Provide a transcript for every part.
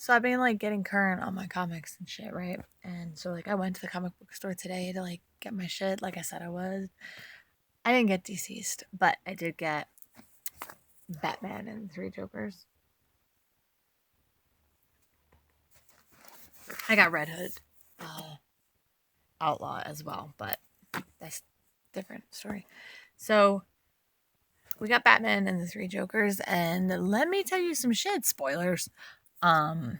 So I've been like getting current on my comics and shit, right? And so like I went to the comic book store today to like get my shit like I said I was. I didn't get Deceased, but I did get Batman and Three Jokers. I got Red Hood Outlaw as well, but that's a different story. So we got Batman and the Three Jokers, and let me tell you some shit. Spoilers. Damn!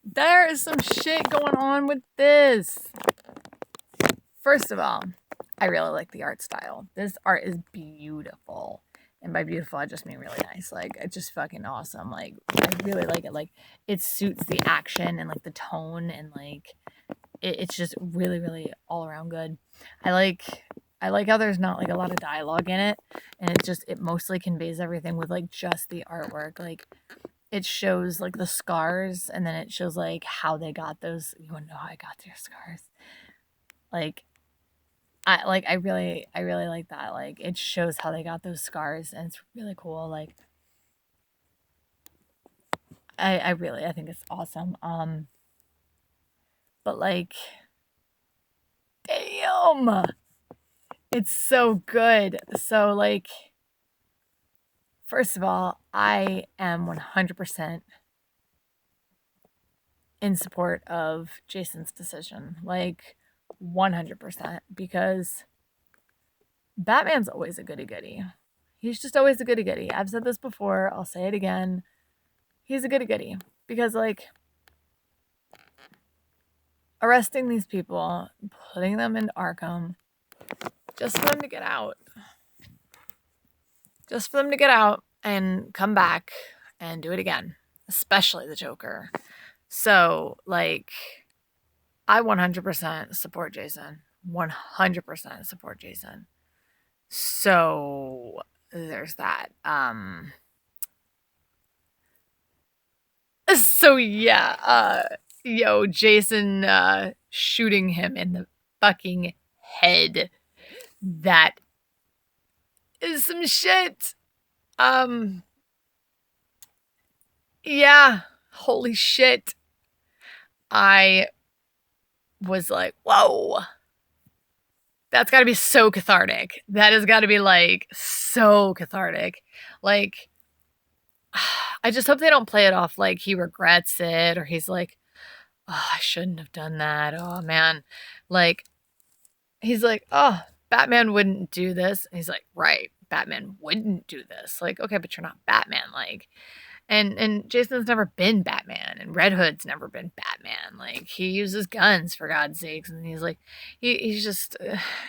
There is some shit going on with this. First of all, I really like the art style. This art is beautiful. And by beautiful, I just mean really nice. Like, it's just fucking awesome. Like, I really like it. Like, it suits the action and, like, the tone. And, like, it's just really, really all around good. I like how there's not, like, a lot of dialogue in it. And it mostly conveys everything with, like, just the artwork. Like, it shows, like, the scars. And then it shows, like, how they got those. You want to know how I got their scars? Like, I really like that. Like, it shows how they got those scars, and it's really cool. Like, I think it's awesome. But like, damn, it's so good. So like, first of all, I am 100% in support of Jason's decision. Like, 100%, because Batman's always a goody goody. He's just always a goody goody. I've said this before. I'll say it again. He's a goody goody because, like, arresting these people, putting them in Arkham, just for them to get out. Just for them to get out and come back and do it again, especially the Joker. So, like, I 100% support Jason. 100% support Jason. So, there's that. So yeah, Jason shooting him in the fucking head. That is some shit. Yeah, holy shit. I was like, whoa. That's got to be so cathartic. That has got to be like so cathartic. Like, I just hope they don't play it off like he regrets it or he's like, oh, I shouldn't have done that. Oh man. Like, he's like, oh, Batman wouldn't do this. And he's like, right, Batman wouldn't do this. Like, okay, but you're not Batman. Like, and Jason's never been Batman, and Red Hood's never been Batman. Like, he uses guns, for God's sakes, and he's like, he's just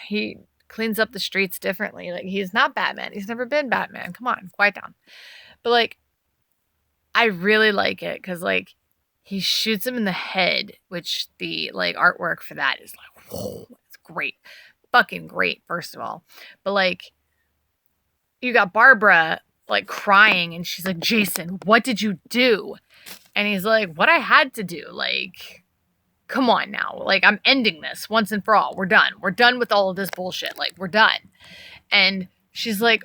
he cleans up the streets differently. Like, he's not Batman. He's never been Batman. Come on, quiet down. But like, I really like it because like he shoots him in the head, which the like artwork for that is like, whoa, it's great, fucking great. First of all, but like, you got Barbara like crying and she's like, Jason, what did you do? And he's like, what I had to do. Like, come on now. Like, I'm ending this once and for all. We're done. We're done with all of this bullshit. Like, we're done. And she's like,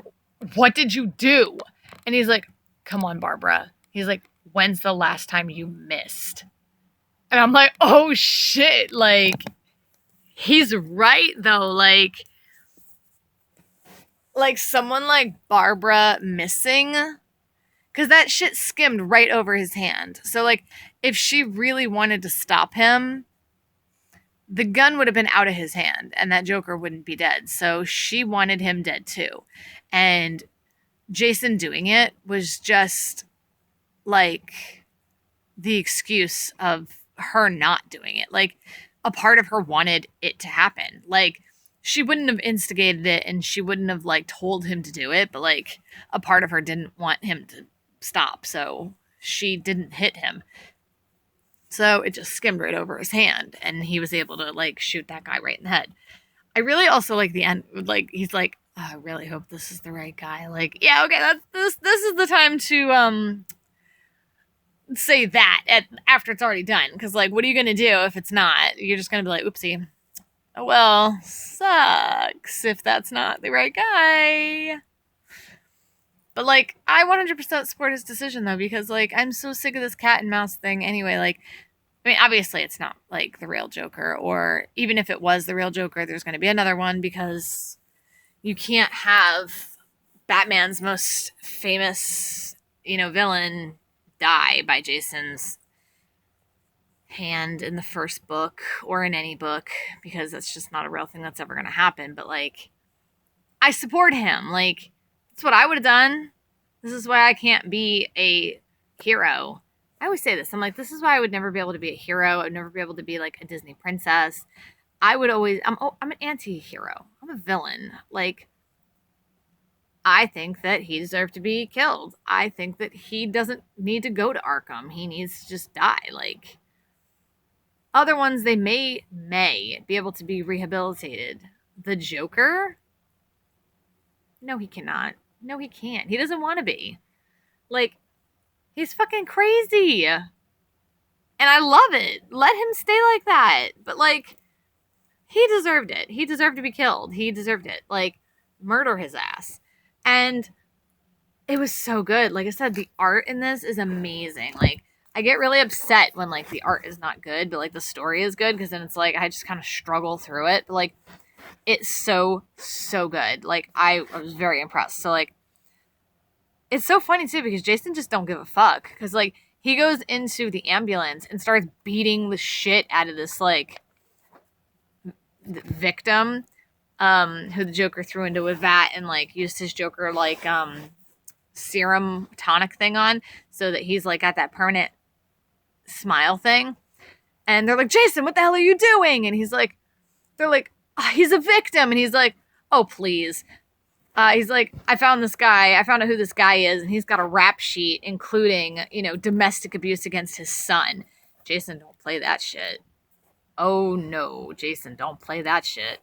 what did you do? And he's like, come on, Barbara. He's like, when's the last time you missed? And I'm like, oh shit. Like, he's right though. Like someone like Barbara missing, because that shit skimmed right over his hand. So, like, if she really wanted to stop him, the gun would have been out of his hand and that Joker wouldn't be dead. So she wanted him dead too. And Jason doing it was just like the excuse of her not doing it. Like, a part of her wanted it to happen. Like, she wouldn't have instigated it and she wouldn't have like told him to do it, but like a part of her didn't want him to stop, so she didn't hit him. So it just skimmed right over his hand and he was able to like shoot that guy right in the head. I really also like the end, like he's like, oh, I really hope this is the right guy. Like, yeah, okay, this is the time to say that after it's already done, because like, what are you gonna do if it's not? You're just gonna be like, oopsie. Oh, well, sucks if that's not the right guy. But like, I 100% support his decision though, because like, I'm so sick of this cat and mouse thing anyway. Like, I mean, obviously it's not like the real Joker, or even if it was the real Joker, there's going to be another one, because you can't have Batman's most famous, villain die by Jason's hand in the first book or in any book, because that's just not a real thing that's ever going to happen. But like, I support him. Like, that's what I would have done. This is why I can't be a hero. I always say this. I'm like, this is why I would never be able to be a hero. I would never be able to be like a Disney princess. I'm an anti-hero. I'm a villain. Like, I think that he deserved to be killed. I think that he doesn't need to go to Arkham. He needs to just die. Like, other ones, they may be able to be rehabilitated. The Joker? No, he cannot. No, he can't. He doesn't want to be. Like, he's fucking crazy. And I love it. Let him stay like that. But, like, he deserved it. He deserved to be killed. He deserved it. Like, murder his ass. And it was so good. Like I said, the art in this is amazing. Like, I get really upset when, like, the art is not good, but, like, the story is good, because then it's, like, I just kind of struggle through it. But, like, it's so, so good. Like, I was very impressed. So, like, it's so funny, too, because Jason just don't give a fuck. Because, like, he goes into the ambulance and starts beating the shit out of this, like, victim who the Joker threw into a vat and, like, used his Joker, like, serum tonic thing on, so that he's, like, got that permanent smile thing. And they're like, Jason, what the hell are you doing? And he's like, they're like, oh, he's a victim. And he's like, oh, please. He's like, I found out who this guy is, and he's got a rap sheet including, domestic abuse against his son. Jason, don't play that shit. Oh no, Jason, don't play that shit.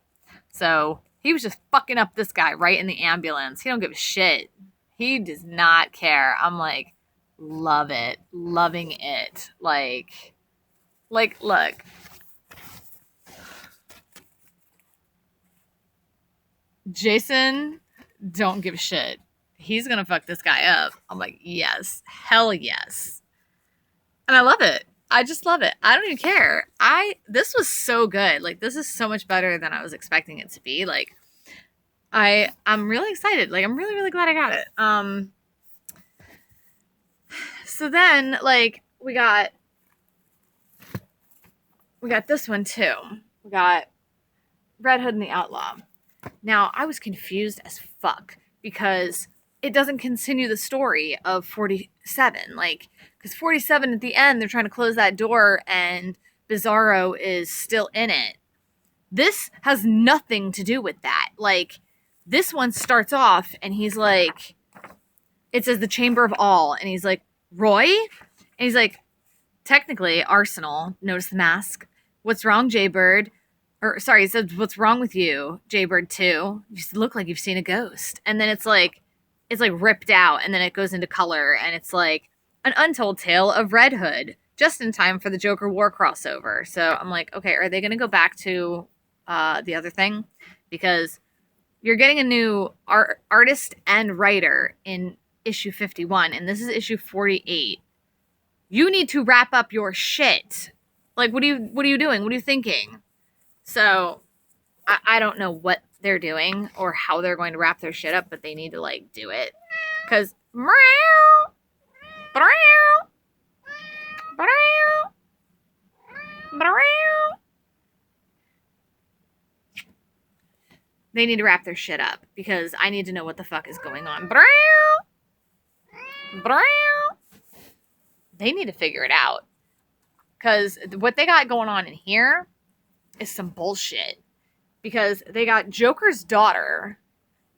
So he was just fucking up this guy right in the ambulance. He don't give a shit. He does not care. I'm like, love it. Loving it. Like, look. Jason, don't give a shit. He's gonna fuck this guy up. I'm like, yes. Hell yes. And I love it. I just love it. I don't even care. This was so good. Like, this is so much better than I was expecting it to be. Like, I'm really excited. Like, I'm really, really glad I got it. So then, like, we got this one too. We got Red Hood and the Outlaw. Now, I was confused as fuck, because it doesn't continue the story of 47. Like, because 47 at the end, they're trying to close that door and Bizarro is still in it. This has nothing to do with that. Like, this one starts off and he's like, it says the Chamber of All, and he's like, Roy? And he's like, technically, Arsenal, notice the mask. What's wrong, Jaybird? Or, sorry, it says, what's wrong with you, Jaybird 2? You look like you've seen a ghost. And then it's like ripped out, and then it goes into color, and it's like, an untold tale of Red Hood, just in time for the Joker War crossover. So I'm like, okay, are they going to go back to the other thing? Because you're getting a new artist and writer in issue 51, and this is issue 48. You need to wrap up your shit. Like, what are you doing? What are you thinking? So I don't know what they're doing or how they're going to wrap their shit up, but they need to, like, do it. Because they need to wrap their shit up, because I need to know what the fuck is going on. They need to figure it out, because what they got going on in here is some bullshit. Because they got Joker's daughter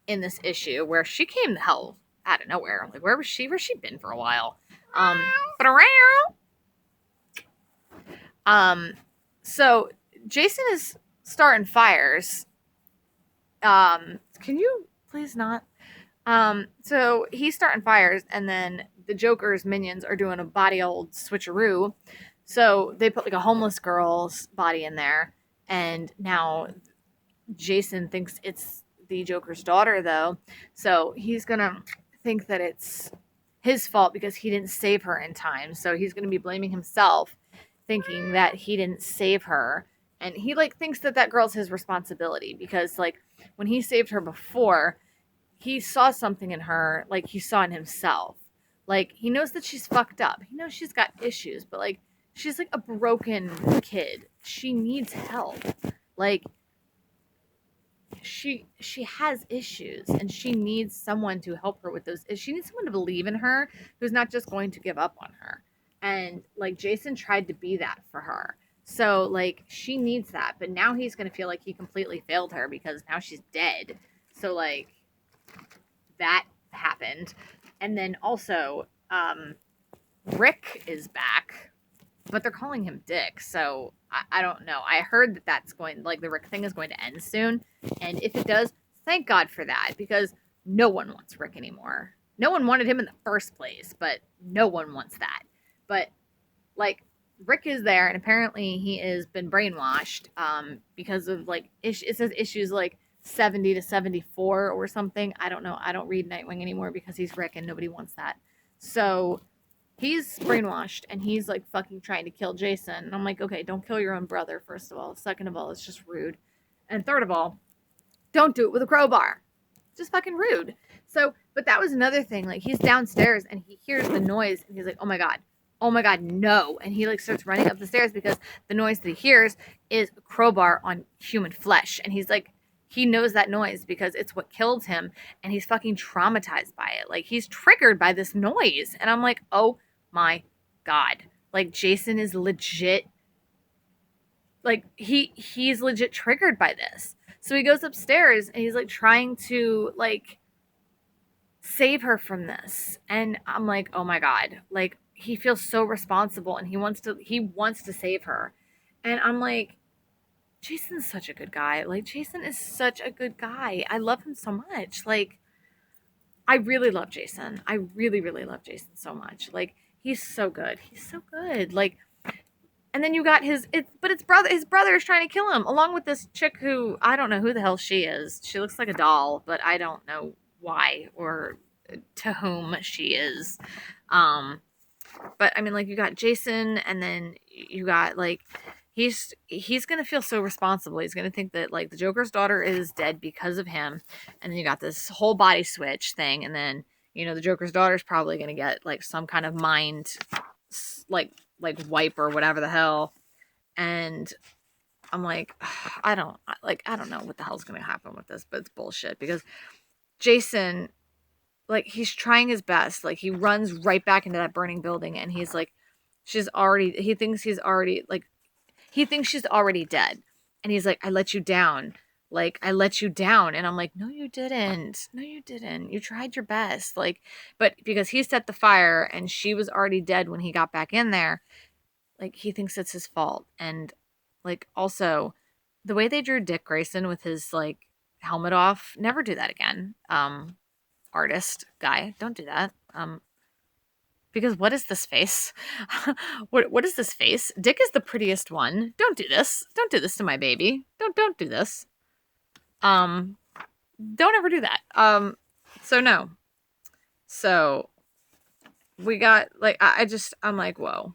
in this issue, where she came the hell out of nowhere. Like, where was she? Where's she been for a while? So Jason is starting fires. Can you please not? So he's starting fires, and then the Joker's minions are doing a body old switcheroo. So they put, like, a homeless girl's body in there, and now Jason thinks it's the Joker's daughter, though. So he's gonna think that it's his fault because he didn't save her in time. So he's going to be blaming himself, thinking that he didn't save her. And he like thinks that that girl's his responsibility because like when he saved her before, he saw something in her like he saw in himself. Like he knows that she's fucked up. He knows she's got issues, but like she's like a broken kid. She needs help. Like she has issues and she needs someone to help her with those. She needs someone to believe in her who's not just going to give up on her. And like Jason tried to be that for her. So like she needs that, but now he's going to feel like he completely failed her because now she's dead. So like that happened. And then also Rick is back, but they're calling him Dick. So I don't know. I heard that that's going, like the Rick thing is going to end soon. And if it does, thank God for that, because no one wants Rick anymore. No one wanted him in the first place, but no one wants that. But like Rick is there, and apparently he has been brainwashed because of like it says issues like 70 to 74 or something. I don't know. I don't read Nightwing anymore because he's Rick and nobody wants that. So he's brainwashed and he's like fucking trying to kill Jason. And I'm like, okay, don't kill your own brother, first of all. Second of all, it's just rude. And third of all, don't do it with a crowbar. Just fucking rude. So, but that was another thing. Like he's downstairs and he hears the noise and he's like, oh my God, no. And he like starts running up the stairs because the noise that he hears is a crowbar on human flesh. And he's like, he knows that noise because it's what kills him. And he's fucking traumatized by it. Like he's triggered by this noise. And I'm like, oh my God. Like Jason is legit. Like he's legit triggered by this. So he goes upstairs and he's like trying to like save her from this. And I'm like, oh my God. Like he feels so responsible and he wants to save her. And I'm like, Jason's such a good guy. Like Jason is such a good guy. I love him so much. Like I really love Jason. I really, really love Jason so much. Like he's so good. He's so good. Like, and then you got his brother. His brother is trying to kill him, along with this chick who I don't know who the hell she is. She looks like a doll, but I don't know why or to whom she is. But I mean, like you got Jason, and then you got like he's gonna feel so responsible. He's gonna think that like the Joker's daughter is dead because of him, and then you got this whole body switch thing, and then you know the Joker's daughter is probably gonna get like some kind of mind like wipe or whatever the hell. And I'm like, I don't know what the hell's gonna happen with this, but it's bullshit because Jason, like he's trying his best. Like he runs right back into that burning building and he's like, he thinks she's already dead. And he's like, I let you down. Like, I let you down. And I'm like, no, you didn't. No, you didn't. You tried your best. Like, but because he set the fire and she was already dead when he got back in there, like, he thinks it's his fault. And, like, also, the way they drew Dick Grayson with his, like, helmet off, never do that again. Artist guy, don't do that. Because what is this face? what is this face? Dick is the prettiest one. Don't do this. Don't do this to my baby. Don't do this. Don't ever do that. So no. So we got like I'm like, whoa.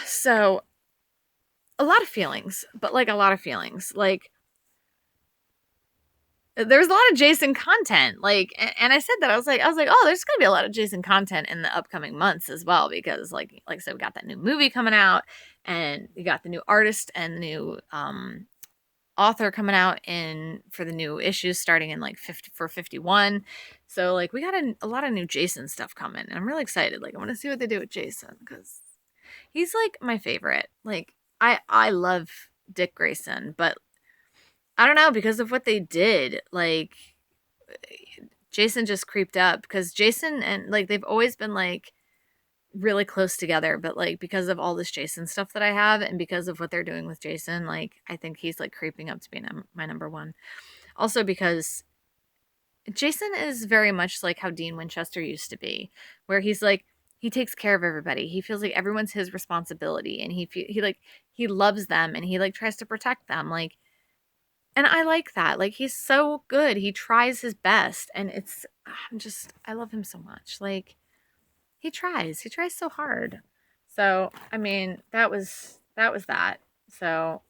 So a lot of feelings, but like a lot of feelings. Like there's a lot of Jason content. Like, and I said that I was like, oh, there's gonna be a lot of Jason content in the upcoming months as well, because like I said, we got that new movie coming out, and we got the new artist and the new author coming out for the new issues starting in like 51. So like we got a lot of new Jason stuff coming, and I'm really excited. Like I want to see what they do with Jason because he's like my favorite. Like I love Dick Grayson, but I don't know, because of what they did, like Jason just creeped up, because Jason and like they've always been like really close together, but like because of all this Jason stuff that I have and because of what they're doing with Jason, like I think he's like creeping up to be my number one. Also because Jason is very much like how Dean Winchester used to be, where he's like he takes care of everybody. He feels like everyone's his responsibility, and he loves them, and he like tries to protect them. Like And I like that. Like, he's so good. He tries his best. And I love him so much. Like, he tries. He tries so hard. So, I mean, that. So,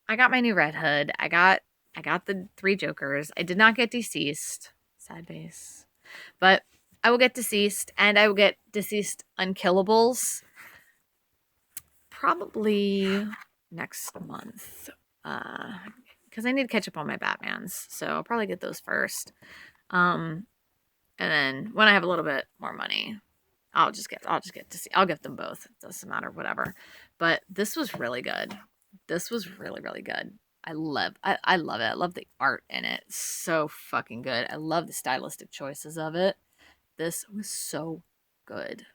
I got my new Red Hood. I got the 3 Jokers. I did not get Deceased. Sad base. But I will get Deceased, and I will get Deceased Unkillables probably next month. Because I need to catch up on my Batmans. So I'll probably get those first. And then when I have a little bit more money, I'll get them both. It doesn't matter, whatever. But this was really good. This was really, really good. I love it. I love the art in it. It's so fucking good. I love the stylistic choices of it. This was so good.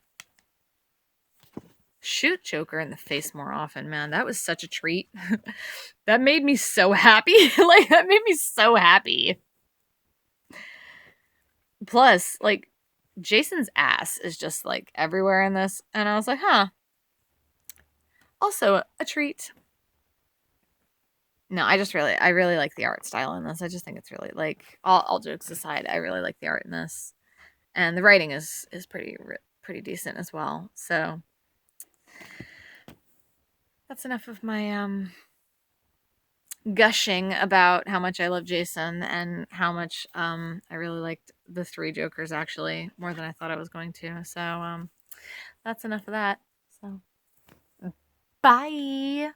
Shoot Joker in the face more often, man. That was such a treat. That made me so happy. Like, that made me so happy. Plus, like, Jason's ass is just, like, everywhere in this. And I was like, huh. Also, a treat. No, I really like the art style in this. I just think it's really, like, all jokes aside, I really like the art in this. And the writing is pretty decent as well. So that's enough of my gushing about how much I love Jason and how much I really liked the 3 Jokers, actually, more than I thought I was going to. So that's enough of that. So bye.